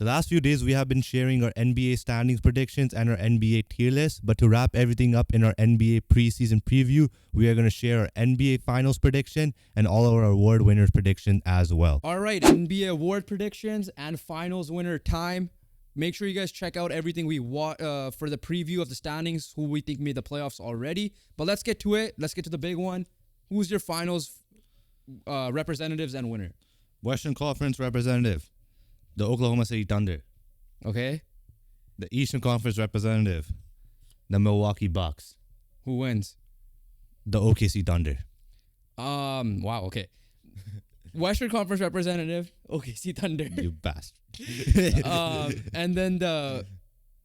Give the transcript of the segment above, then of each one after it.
The last few days, we have been sharing our NBA standings predictions and our NBA tier list. But to wrap everything up in our NBA preseason preview, we are going to share our NBA Finals prediction and all of our award winners' prediction as well. All right, NBA award predictions and finals winner time. Make sure you guys check out everything we for the preview of the standings, who we think made the playoffs already. But let's get to it. Let's get to the big one. Who's your finals representatives and winner? Western Conference representative, the Oklahoma City Thunder. Okay. The Eastern Conference representative, the Milwaukee Bucks. Who wins? The OKC Thunder. Wow, okay. Western Conference representative, OKC Thunder. You bastard. And then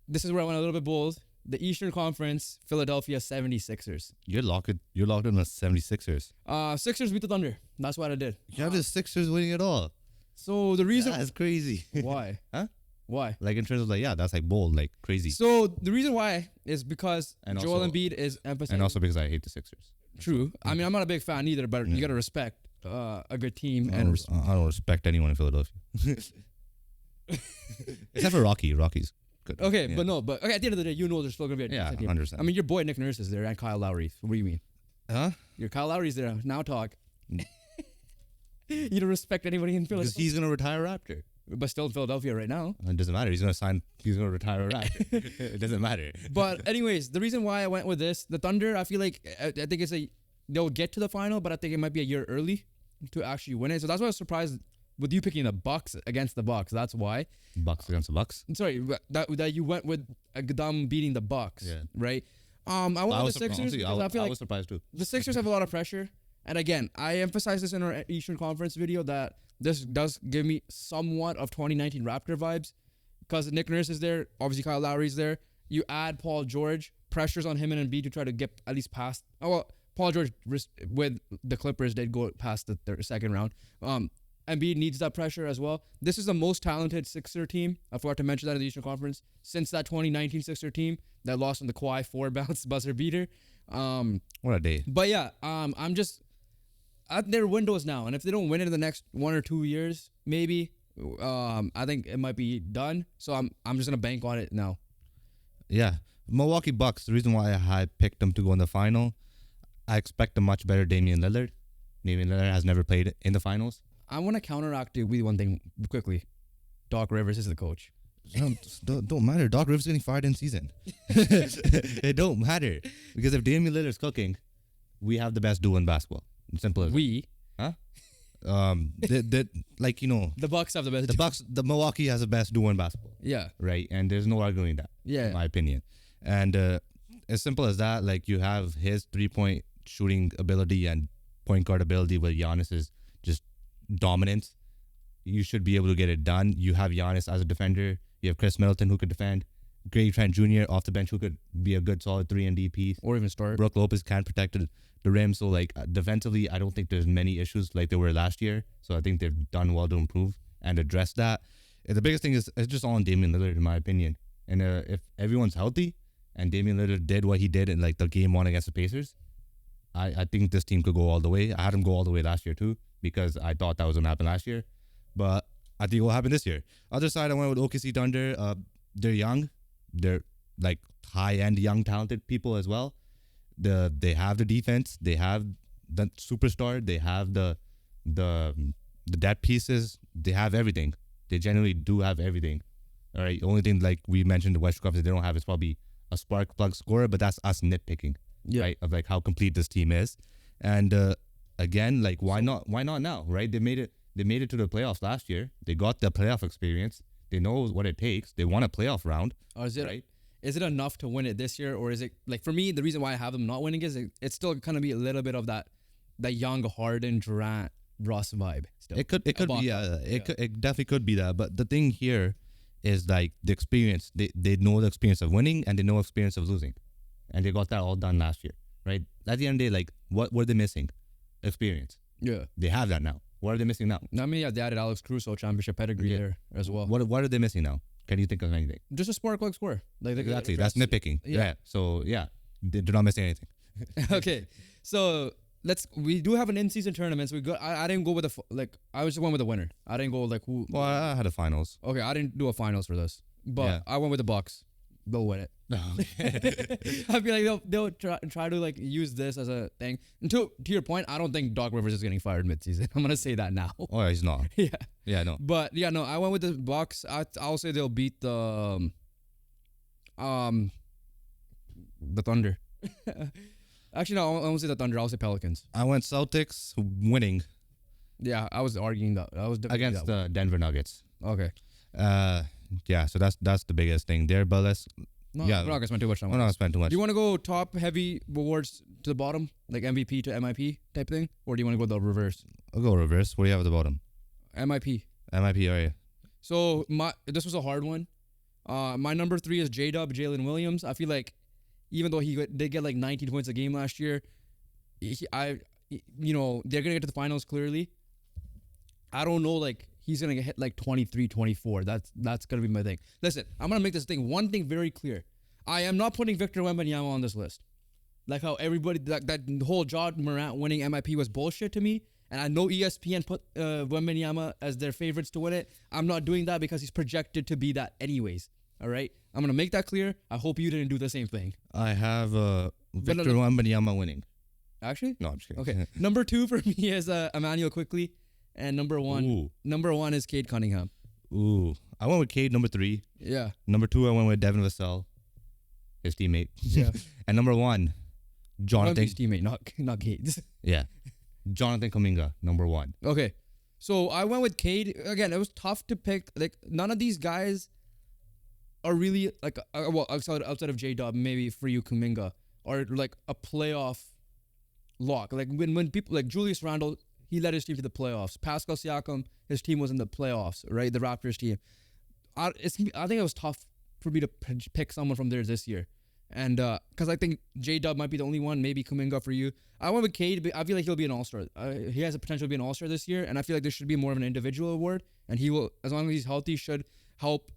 this is where I went a little bit bold. The Eastern Conference, Philadelphia 76ers. You're locked in the 76ers. Sixers beat the Thunder. That's what I did. You have the Sixers winning it all. So the reason... That's crazy. Why? Huh? Why? Like in terms of that's like bold, like crazy. So the reason why is because And Joel also- Embiid is emphasizing... And also because I hate the Sixers. True. I mean, I'm not a big fan either, but you got to respect a good team. I And don't respect anyone in Philadelphia. Except for Rocky. Rocky's good. okay, Yeah. but at the end of the day, you know there's still going to be a Yeah, decent team. 100%. I mean, your boy Nick Nurse is there and Kyle Lowry. What do you mean? Huh? Your Kyle Lowry's there. Now talk. You don't respect anybody in Because Philadelphia. he's gonna retire a Raptor. But still in Philadelphia right now. It doesn't matter. He's gonna retire a Raptor. It doesn't matter. But anyways, the reason why I went with this, the Thunder, I feel like I think they'll get to the final, but I think it might be a year early to actually win it. So that's why I was surprised with you picking the Bucks against the Bucks. That's why. Bucks against the Bucks. Sorry, that you went with them beating the Bucks. Yeah. Right. I went I with was the surprised. Sixers Honestly, because I feel I like was surprised too. the Sixers have a lot of pressure. And again, I emphasized this in our Eastern Conference video that this does give me somewhat of 2019 Raptor vibes because Nick Nurse is there. Obviously, Kyle Lowry's there. You add Paul George, pressures on him and Embiid to try to get at least past. Oh, well, Paul George with the Clippers did go past the second round. Embiid needs that pressure as well. This is the most talented Sixer team. I forgot to mention that in the Eastern Conference since that 2019 Sixer team that lost on the Kawhi 4-bounce buzzer beater. What a day. But yeah, I'm just at their windows now, and if they don't win it in the next 1 or 2 years, maybe, I think it might be done. So I'm just gonna bank on it now. Yeah. Milwaukee Bucks. The reason why I picked them to go in the final, I expect a much better Damian Lillard. Damian Lillard has never played in the finals. I want to counteract it with one thing quickly. Doc Rivers is the coach. Don't matter. Doc Rivers getting fired in season. It don't matter because if Damian Lillard's cooking, we have the best duo in basketball. Simple as Huh? like The Bucks have the best. the Milwaukee has the best duo in basketball, Yeah. right? And there's no arguing that, Yeah. in my opinion. And as simple as that, like you have his 3-point shooting ability and point guard ability, where Giannis is just dominance. You should be able to get it done. You have Giannis as a defender. You have Chris Middleton who could defend. Gary Trent Jr. off the bench who could be a good solid 3 and D piece. Or even start. Brook Lopez can protect the rim. So like defensively, I don't think there's many issues like there were last year. So I think they've done well to improve and address that. The biggest thing is it's just all on Damian Lillard in my opinion. And if everyone's healthy and Damian Lillard did what he did in like the game 1 against the Pacers, I think this team could go all the way. I had him go all the way last year too because I thought that was gonna happen last year. But I think it will happen this year. Other side, I went with OKC Thunder. They're young. They're like high-end, young, talented people as well. They have the defense. They have the superstar. They have the depth pieces. They have everything. They generally do have everything. All right. The only thing, like we mentioned, the Western Conference they don't have is probably a spark plug scorer, but that's us nitpicking, right? Of like how complete this team is. And again, like why not now, right? They made it to the playoffs last year. They got the playoff experience. They know what it takes. They won a playoff round. Or is it right? is it enough to win it this year, or is it like for me? The reason why I have them not winning is it's still gonna be a little bit of that young Harden, Durant, Russ vibe. Still. It could be it definitely could be that. But the thing here is like the experience. They know the experience of winning and they know the experience of losing, and they got that all done last year, right? At the end of the day, like what were they missing? Experience. Yeah. They have that now. What are they missing now? I mean, yeah, they added Alex Caruso, championship pedigree there as well. What are they missing now? Can you think of anything? Just a spark plug score. Like Exactly. That's nitpicking. Yeah. So yeah, they're not missing anything. Okay. So we do have an in-season tournament. So I didn't go with I just went with the winner. I didn't go like who. Well, I had a finals. Okay, I didn't do a finals for this, but Yeah. I went with the Bucks. They'll win it. I feel like they'll try to like use this as a thing. And to your point, I don't think Doc Rivers is getting fired midseason. I'm gonna say that now. Oh, yeah, he's not. Yeah, Yeah, no. but yeah, no, I went with the Bucks. I'll say they'll beat the Thunder. Actually, no, I won't say the Thunder. I'll say Pelicans. I went Celtics winning Yeah, I was arguing that. I was definitely against that the Denver Nuggets. one. Okay. Yeah, so that's the biggest thing there. But let's No, Yeah. we're not gonna spend too much time. I'm on not gonna this. spend too much. Do you want to go top heavy awards to the bottom, like MVP to MIP type thing, or do you want to go the reverse? I'll go reverse. What do you have at the bottom? MIP. MIP area. So this was a hard one. My number 3 is J-Dub, Jalen Williams. I feel like even though he did get like 19 points a game last year, they're gonna get to the finals clearly. I don't know, like he's gonna get hit like 23, 24. That's gonna be my thing. Listen, I'm gonna make this one thing very clear. I am not putting Victor Wembanyama on this list. Like how everybody that whole John Morant winning MIP was bullshit to me. And I know ESPN put Wembanyama as their favorites to win it. I'm not doing that because he's projected to be that anyways. All right? I'm going to make that clear. I hope you didn't do the same thing. I have Victor Wembanyama winning. Actually? No, I'm just kidding. Okay. Number 2 for me is Emmanuel Quickly. And number 1 is Cade Cunningham. Ooh. I went with Cade, number 3. Yeah. Number 2, I went with Devin Vassell, his teammate. Yeah. And number 1, Jonathan. His teammate, not Cade's. Yeah. Jonathan Kuminga, number 1. Okay. So I went with Cade. Again, it was tough to pick. Like, none of these guys are really, like, outside of J-Dub, maybe for you, Kuminga, are like a playoff lock. Like, when people, like Julius Randle, he led his team to the playoffs. Pascal Siakam, his team was in the playoffs, right? The Raptors team. I think it was tough for me to pick someone from there this year. And because I think J-Dub might be the only one, maybe Kuminga for you. I went with Cade. I feel like he'll be an all-star. He has the potential to be an all-star this year, and I feel like there should be more of an individual award, and he will, as long as he's healthy, should help.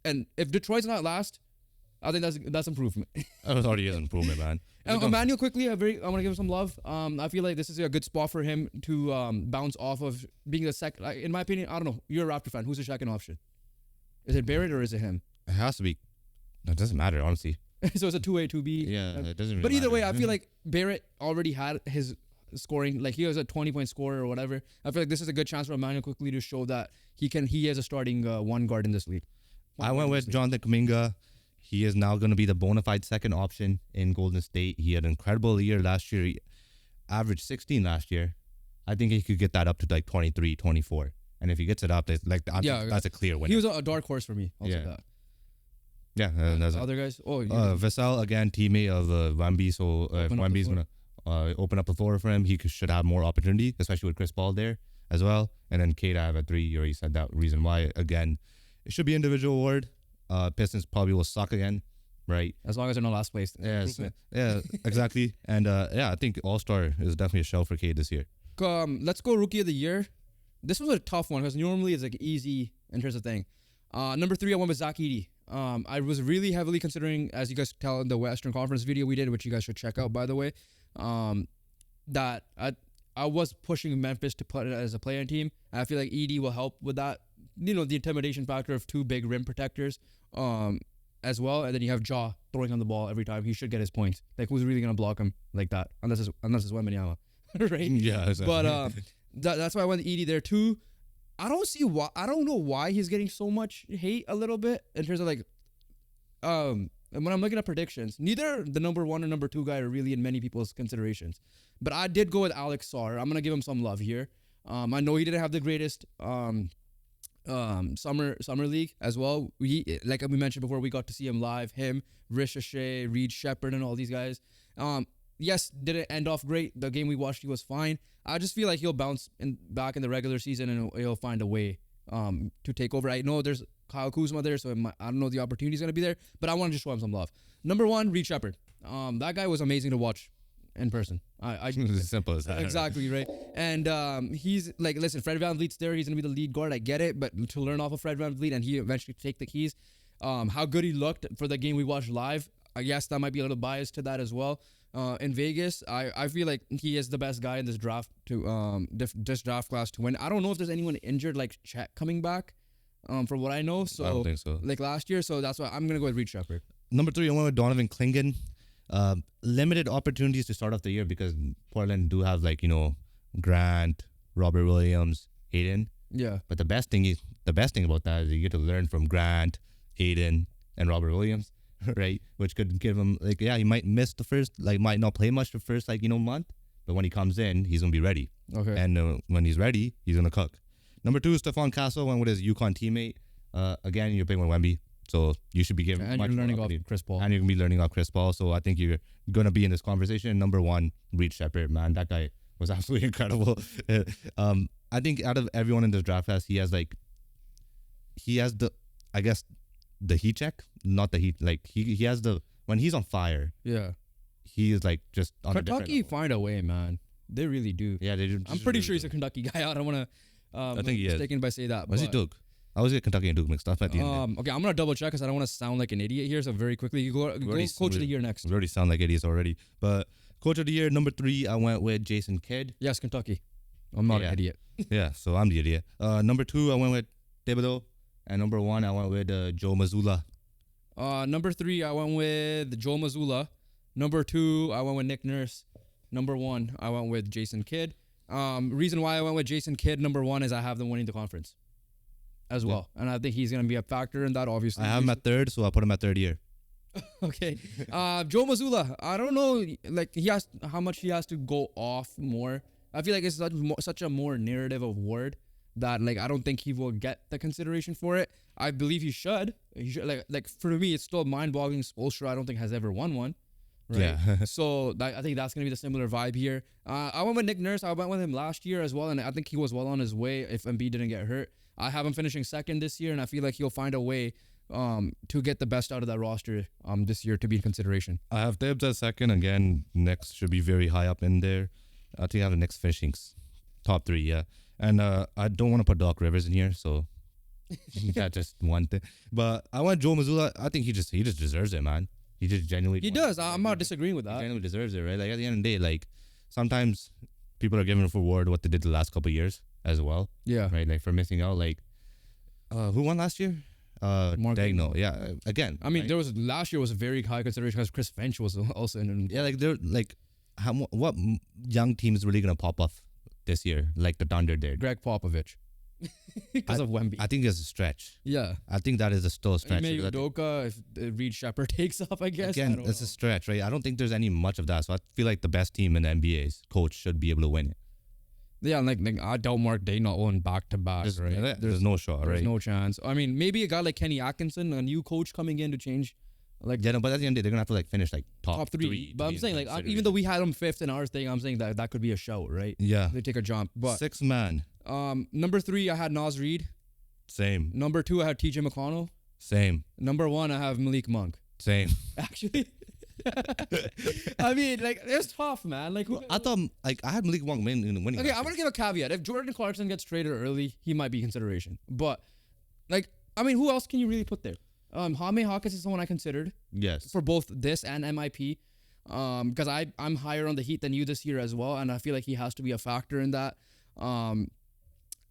And if Detroit's not last, I think that's improvement. That was already an improvement, man. Emmanuel Quickly, I want to give him some love. I feel like this is a good spot for him to bounce off of being the second. In my opinion, I don't know. You're a Raptor fan. Who's the second option? Is it Barrett or is it him? It has to be. It doesn't matter, honestly. So it's a 2A, 2B. Yeah, it doesn't really But either way, matter. I feel like Barrett already had his scoring. Like, he was a 20-point scorer or whatever. I feel like this is a good chance for Emmanuel Quickly to show that he is a starting one guard in this league. I went with Jonathan Kuminga. He is now going to be the bona fide second option in Golden State. He had an incredible year last year. He averaged 16 last year. I think he could get that up to like 23, 24. And if he gets it up, that's a clear winner. He was a dark horse for me. I'll say Yeah. that. Yeah, that's it. Other guys? Oh, Vassell, again, teammate of Wemby. So if Open up the Wemby's going to open up the floor for him, he should have more opportunity, especially with Chris Paul there as well. And then Cade, I have a 3. You already said that reason why. Again, it should be individual award. Pistons probably will suck again, right? as long as they're not last place. Yes, yeah, exactly. And I think All-Star is definitely a show for Cade this year. Let's go Rookie of the Year. This was a tough one because normally it's like easy in terms of thing. Number 3, I went with Zach Edey. I was really heavily considering, as you guys tell in the Western Conference video we did, which you guys should check out, by the way, that I was pushing Memphis to put it as a play-in team. I feel like Edey will help with that. The intimidation factor of 2 big rim protectors as well. And then you have Ja throwing on the ball every time. He should get his points. Like, who's really going to block him like that? Unless it's Wembanyama, right? Yeah, exactly. But that's why I went Edey there too. I don't know why he's getting so much hate a little bit in terms of like when I'm looking at predictions. Neither the number 1 or number 2 guy are really in many people's considerations. But I did go with Alex Sarr. I'm gonna give him some love here. I know he didn't have the greatest summer league as well. Like we mentioned before, we got to see him live. Him, Ricochet, Reed Shepherd, and all these guys. Yes, didn't end off great. The game we watched, he was fine. I just feel like he'll bounce back in the regular season and he'll find a way to take over. I know there's Kyle Kuzma there, so I don't know the opportunity's going to be there, but I want to just show him some love. Number 1, Reed Shepherd. That guy was amazing to watch in person. It's as simple as that. Exactly, right? And he's like, listen, Fred VanVleet's there. He's going to be the lead guard. I get it, but to learn off of Fred VanVleet and he eventually take the keys, how good he looked for the game we watched live, I guess that might be a little biased to that as well. in Vegas, I feel like he is the best guy in this draft to this draft class to win. I don't know if there's anyone injured like Chet coming back, from what I know. So I don't think so. like last year, so that's why I'm gonna go with Reed Shepherd. Number 3, I went with Donovan Clingan. Limited opportunities to start off the year because Portland do have like, Grant, Robert Williams, Aiden. Yeah, But the best thing about that is you get to learn from Grant, Aiden, and Robert Williams, right? Which could give him like, he might miss the first, like might not play much the first month, but when he comes in, he's gonna be ready. okay. And when he's ready, he's gonna cook. Number 2, Stephon Castle went with his UConn teammate. Again, you're playing with Wemby, so you should be given And much you're more learning off opportunity. Chris Paul. And you're gonna be learning off Chris Paul. So I think you're gonna be in this conversation. Number 1, Reed Shepherd, man, that guy was absolutely incredible. I think out of everyone in this draft class, he has the heat check, not the heat. Like he has when he's on fire, Yeah, he is like just on a different Kentucky level. find a way, man. They really do. Yeah, they. I'm pretty sure he's a Kentucky guy. I don't want to. I think he is. mistaken by say that. Was he but, Duke? I was get Kentucky and Duke mixed up at the end. Okay, I'm gonna double check because I don't want to sound like an idiot here. So very quickly, you go already- coach of the year next. We already sound like idiots already. But coach of the year, number 3, I went with Jason Kidd. Yes, Kentucky. I'm not Yeah. an idiot. Yeah, so I'm the idiot. Number 2, I went with Thibodeau. And number 1, I went with Joe Mazzulla. Number 3, I went with Joe Mazzulla. Number 2, I went with Nick Nurse. Number 1, I went with Jason Kidd. Reason why I went with Jason Kidd, number 1, is I have them winning the conference as well. And I think he's going to be a factor in that, obviously. I have him at 3rd, so I put him at 3rd year. Okay. Joe Mazzulla, I don't know like how much he has to go off more. I feel like it's such a more narrative award that like I don't think he will get the consideration for it. I believe he should. He should like for me it's still mind-boggling. Spoelstra I don't think has ever won one. Right. Yeah. So I think that's gonna be the similar vibe here. I went with Nick Nurse. I went with him last year as well, and I think he was well on his way if Embiid didn't get hurt. I have him finishing 2nd this year, and I feel like he'll find a way to get the best out of that roster this year to be in consideration. I have Tibbs at 2nd. Again, Knicks should be very high up in there. I think I have the Knicks finishing top 3, yeah. And I don't want to put Doc Rivers in here, so that's just one thing. But I want Joe Mazzulla. I think he just deserves it, man. He just genuinely He does. I'm not disagreeing with He that. genuinely deserves it, right? Like at the end of the day, like sometimes people are giving for reward what they did the last couple of years as well, Yeah. right? Like for missing out. Like who won last year? Mark Daigneault. Yeah, again. I mean, right? there was last year was a very high consideration because Chris Finch was also in. Yeah, like they're like, what young team is really gonna pop off this year? Like the Thunder did. Greg Popovich because of Wemby. I think it's a stretch. Yeah. I think that is still a stretch. Maybe because I think- Udoka if Reed Shepherd takes off, I guess. Again, it's a stretch, right? I don't think there's any much of that. So I feel like the best team in the NBA's coach should be able to win it. Yeah, like I doubt Mark Daigneault won back to back, There's, right? there's no shot, There's right? no chance. I mean, maybe a guy like Kenny Atkinson, a new coach coming in to change, like Yeah, no, but at the end of the day, they're gonna have to like finish like top, top three. to But I'm be saying in like even though we had him 5th in our thing, I'm saying that could be a shout, right? yeah, They take a jump. But 6 man, number 3, I had Naz Reid. same, Number 2, I had TJ McConnell. same, Number 1, I have Malik Monk. same. Actually, I mean, like it's tough, man. Like, I thought like I had Malik Monk winning. okay, last I'm gonna give a caveat. If Jordan Clarkson gets traded early, he might be consideration. But, like, I mean, who else can you really put there? Jaime Hawkins is someone I considered year. Yes, for both this and MIP. Because I'm higher on the Heat than you this year as well, and I feel like he has to be a factor in that.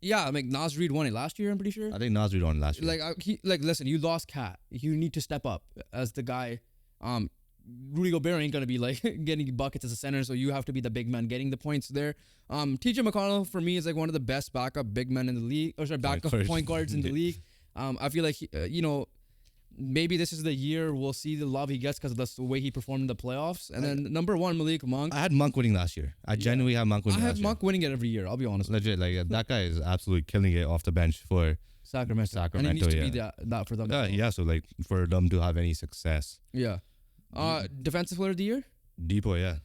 Yeah, I mean, Naz Reid won it last year. I'm pretty sure. I think Naz Reid won last year. Like listen, you lost Cat. You need to step up as the guy. Rudy Gobert ain't gonna be like getting buckets as a center, so you have to be the big man getting the points there. TJ McConnell for me is like one of the best backup big men in the league, or sorry, backup point guards in the league. I feel like maybe this is the year we'll see the love he gets because of the way he performed in the playoffs. And then number 1, Malik Monk. I had Monk winning last year. I genuinely had Monk I winning have last Monk winning it every year. I'll be honest. year. Legit, like that guy is absolutely killing it off the bench for Sacramento. And Sacramento, he needs to yeah. be that for them. yeah. So like for them to have any success, Yeah. Defensive player of the year. Depot, yeah.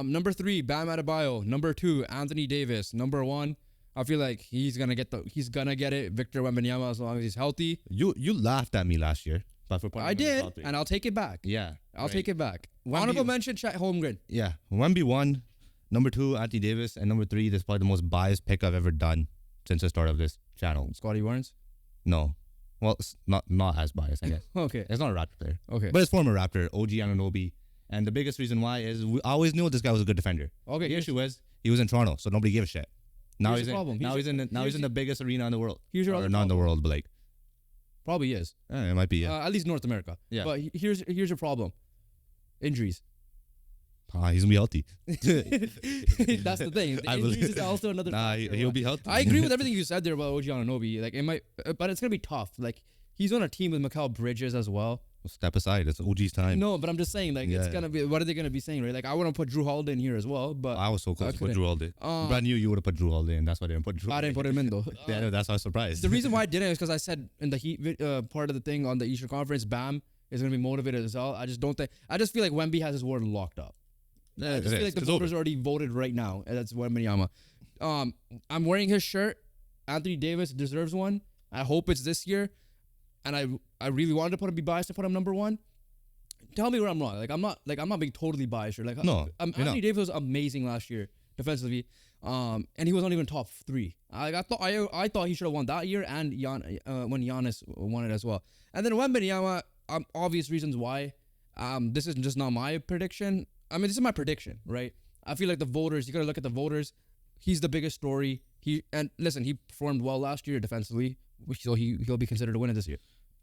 Number 3, Bam Adebayo. Number 2, Anthony Davis. Number 1, I feel like he's gonna get it. Victor Wembanyama as long as he's healthy. You laughed at me last year, but for putting I him in the did, top 3. and I'll take it back. Yeah, I'll take it back. Wemby- Honorable mention, Chet Holmgren. Yeah, Wemby 1, number 2, Anthony Davis, and number 3, this is probably the most biased pick I've ever done since the start of this channel. Scotty Barnes. No, well, it's not as biased, I guess. Okay. It's not a Raptor player, Okay. but it's former Raptor, OG Anunoby, And the biggest reason why is I always knew this guy was a good defender. Okay, The issue was he was in Toronto, so nobody gave a shit. Now Here's he's the in, problem. now he's in now he's in the biggest arena in the world. Here's your Or other not in the problem. world, but like Probably is. it might be. Yeah. At least North America. Yeah. But here's your problem. Injuries. He's gonna be healthy. That's the thing. The I believe- injuries is also another Nah, factor. he'll be healthy. I agree with everything you said there about OG Anunoby. Like it might, but it's gonna be tough. Like he's on a team with Mikal Bridges as well. Step aside. It's OG's time. No, but I'm just saying, like it's Yeah. gonna be. What are they gonna be saying, right? Like I want to put Drew Holiday in here as well, but I was so close I to put couldn't. Drew Holiday. But I knew you would have put Drew Holiday, and that's why I didn't put Drew. I didn't put him in though. Yeah, no, that's why I was surprised. The reason why I didn't is because I said in the Heat part of the thing on the Eastern Conference, Bam is gonna be motivated as well. I just don't think. I just feel like Wemby has his word locked up. Yeah, I just feel like the voters already voted right now, and that's Wembanyama. I'm wearing his shirt. Anthony Davis deserves one. I hope it's this year, and I really wanted to be biased to put him number one. Tell me where I'm wrong. I'm not being totally biased. Or like No, you're Anthony not. Davis was amazing last year defensively, and he was not even top 3. I thought he should have won that year and when Giannis won it as well. And then Wembanyama, obvious reasons why. This is just not my prediction. I mean, this is my prediction, right? I feel like the voters. You gotta look at the voters. He's the biggest story. He performed well last year defensively, so he'll be considered a winner this year.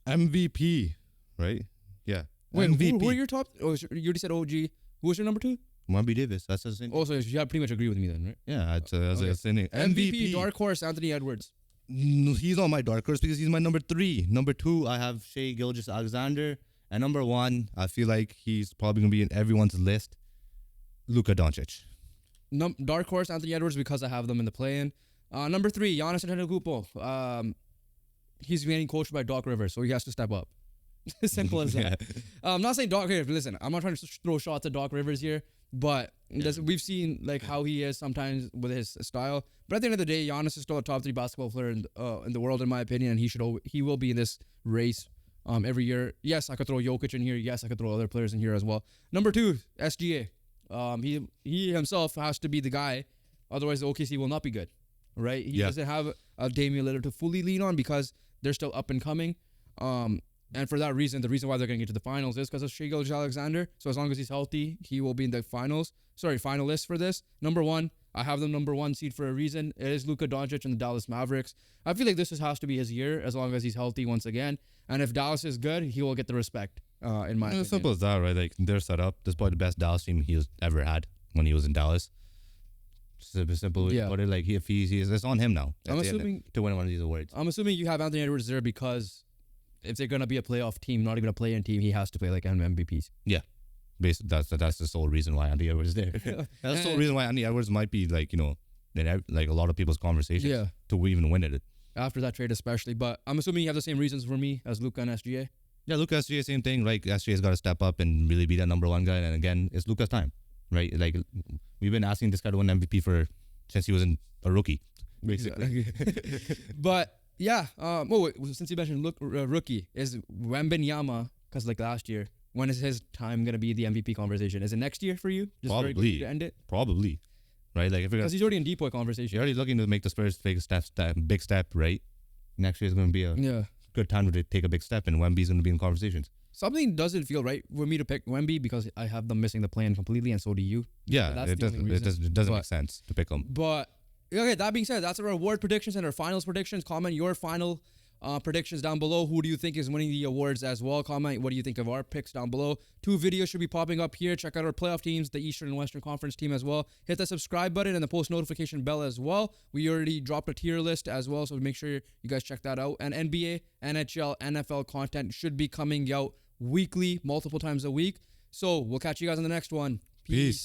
MVP, right? Yeah. Wait, MVP. who are your top? Oh, you already said OG. Who was your number 2? Wemby Davis. That's the same. Also, you pretty much agree with me then, right? Yeah, it's the same thing. MVP, dark horse, Anthony Edwards. No, he's on my dark horse because he's my number 3. Number 2, I have Shai Gilgeous-Alexander. And number 1, I feel like he's probably going to be in everyone's list, Luka Doncic. Dark horse, Anthony Edwards, because I have them in the play-in. Number 3, Giannis Antetokounmpo. He's being coached by Doc Rivers, so he has to step up. Simple as that. I'm not saying Doc Rivers. Listen, I'm not trying to throw shots at Doc Rivers here, but we've seen like how he is sometimes with his style. But at the end of the day, Giannis is still a top 3 basketball player in the world, in my opinion, and he will be in this race every year. Yes, I could throw Jokic in here. Yes, I could throw other players in here as well. Number 2, SGA. He himself has to be the guy, otherwise the OKC will not be good, right? He doesn't have a Damian Lillard to fully lean on because they're still up and coming. And for that reason, the reason why they're going to get to the finals is because of Shai Gilgeous-Alexander. So as long as he's healthy, he will be in the finalists for this. Number 1, I have them number 1 seed for a reason. It is Luka Doncic and the Dallas Mavericks. I feel like this has to be his year as long as he's healthy once again. And if Dallas is good, he will get the respect, in my opinion. It's simple as that, right? Like, they're set up. This is probably the best Dallas team he's ever had when he was in Dallas. Simple. Yeah. But like, if it's on him now. I'm at the end assuming- to win one of these awards. I'm assuming you have Anthony Edwards there because if they're going to be a playoff team, not even a play-in team, he has to play like MVPs. Basically, that's the sole reason why Anthony Edwards is there. That's the sole reason why Anthony Edwards might be like, in like a lot of people's conversations. Yeah. To even win it. After that trade especially. But I'm assuming you have the same reasons for me as Luka and SGA. Yeah, Lucas SGA, same thing. Like, SGA's got to step up and really be that number 1 guy. And again, it's Lucas' time, right? Like, we've been asking this guy to win MVP since he was a rookie, basically. But yeah, since you mentioned rookie, is Wembanyama, because like last year, when is his time going to be the MVP conversation? Is it next year for you? Just very quickly Probably. to end it? Probably, right? Like, if you're Because he's already in deep boy conversation. already looking to make the Spurs take a big step, right? Next year is going to be a Yeah. good time to take a big step, and Wemby's going to be in conversations. Something doesn't feel right for me to pick Wemby because I have them missing the plan completely, and so do you. Yeah, that's it the only doesn't. reason. It doesn't But- make sense to pick him. But okay, that being said, that's our award predictions and our finals predictions. Comment your final predictions down below. Who do you think is winning the awards as well? Comment what do you think of our picks down below. 2 videos should be popping up here. Check out our playoff teams, the Eastern and Western Conference team as well. Hit the subscribe button and the post notification bell as well. We already dropped a tier list as well, so make sure you guys check that out. And NBA, NHL, NFL content should be coming out weekly, multiple times a week. So we'll catch you guys on the next one. Peace.